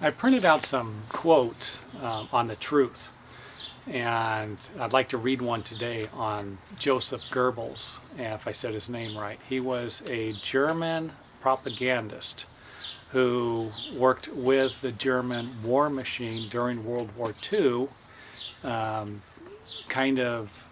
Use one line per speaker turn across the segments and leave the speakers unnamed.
I printed out some quotes on the truth, and I'd like to read one today on Joseph Goebbels, if I said his name right. He was a German propagandist who worked with the German war machine during World War II, kind of,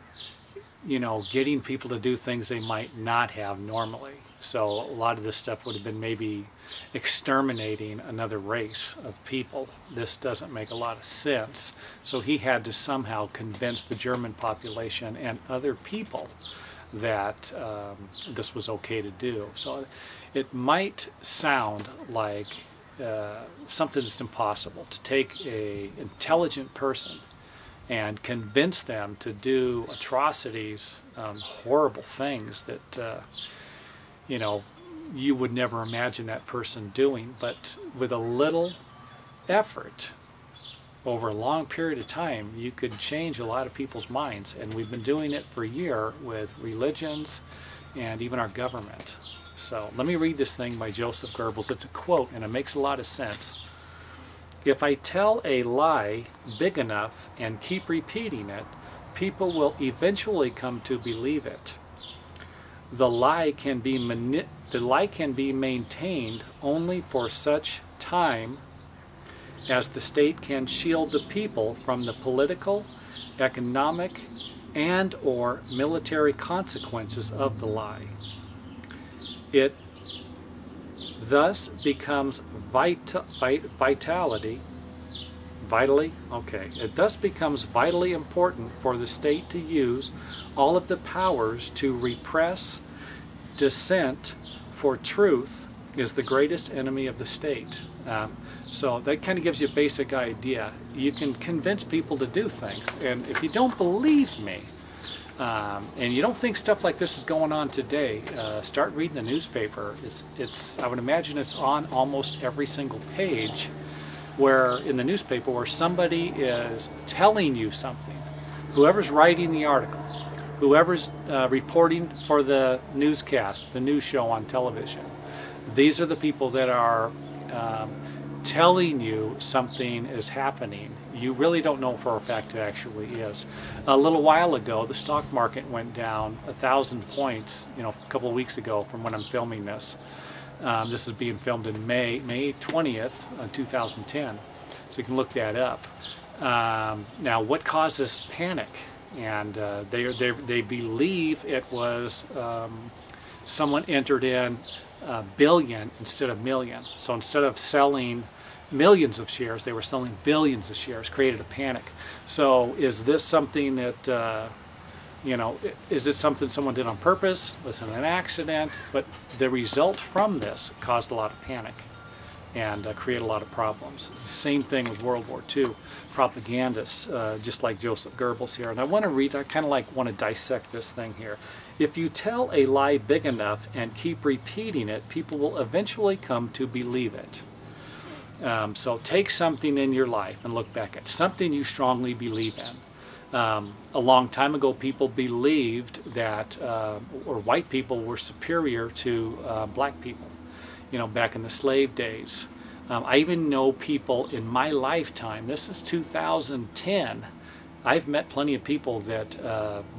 getting people to do things they might not have normally. So a lot of this stuff would have been maybe exterminating another race of people. This doesn't make a lot of sense. So he had to somehow convince the German population and other people that this was okay to do. So it might sound like something that's impossible, to take an intelligent person and convince them to do atrocities, horrible things that you would never imagine that person doing, but with a little effort over a long period of time you could change a lot of people's minds. And we've been doing it for a year with religions and even our government. So let me read this thing by Joseph Goebbels. It's a quote and it makes a lot of sense. "If I tell a lie big enough and keep repeating it, people will eventually come to believe it. The lie can be maintained only for such time as the state can shield the people from the political, economic, and or military consequences of the lie. It thus becomes It thus becomes vitally important for the state to use all of the powers to repress dissent, for truth is the greatest enemy of the state." So that kind of gives you a basic idea. You can convince people to do things, and if you don't believe me, and you don't think stuff like this is going on today, start reading the newspaper. I would imagine it's on almost every single page in the newspaper where somebody is telling you something. Whoever's writing the article, whoever's reporting for the newscast, the news show on television, these are the people that are telling you something is happening. You really don't know for a fact it actually is. A little while ago, the stock market went down 1,000 points, a couple of weeks ago from when I'm filming this. This is being filmed in May 20th, 2010. So you can look that up. Now, what caused this panic? And they believe it was someone entered in billion instead of million. So instead of selling millions of shares, they were selling billions of shares, created a panic. So is this something that, is this something someone did on purpose? Was it an accident? But the result from this caused a lot of panic and created a lot of problems. The same thing with World War II. Propagandists, just like Joseph Goebbels here. And I want to dissect this thing here. "If you tell a lie big enough and keep repeating it, people will eventually come to believe it." So take something in your life and look back at something you strongly believe in. A long time ago, people believed that or white people were superior to black people, back in the slave days. I even know people in my lifetime, this is 2010, I've met plenty of people that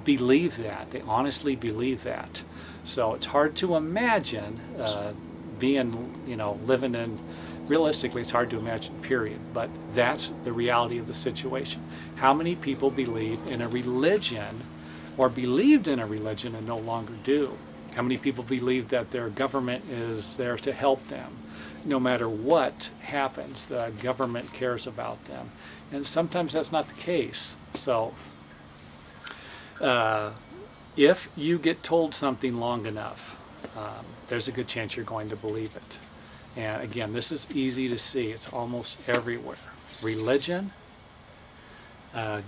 believe that. They honestly believe that. So it's hard to imagine living in, realistically it's hard to imagine, period. But that's the reality of the situation. How many people believe in a religion or believed in a religion and no longer do? How many people believe that their government is there to help them? No matter what happens, the government cares about them. And sometimes that's not the case. So if you get told something long enough, there's a good chance you're going to believe it. And again, this is easy to see. It's almost everywhere. Religion,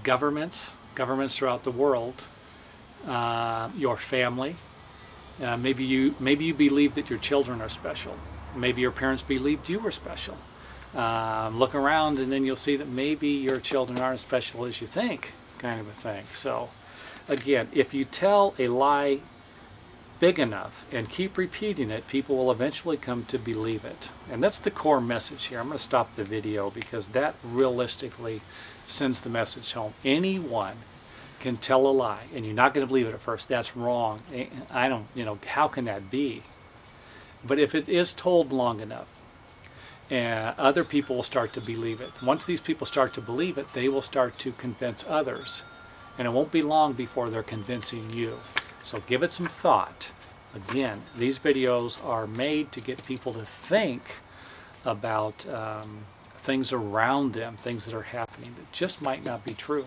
governments throughout the world, your family. Maybe you believe that your children are special. Maybe your parents believed you were special. Look around and then you'll see that maybe your children aren't as special as you think, kind of a thing. So again, if you tell a lie big enough and keep repeating it, people will eventually come to believe it. And that's the core message here. I'm going to stop the video because that realistically sends the message home. Anyone can tell a lie, and you're not going to believe it at first. That's wrong. I don't, how can that be? But if it is told long enough, other people will start to believe it. Once these people start to believe it, they will start to convince others. And it won't be long before they're convincing you. So give it some thought. Again, these videos are made to get people to think about things around them, things that are happening that just might not be true.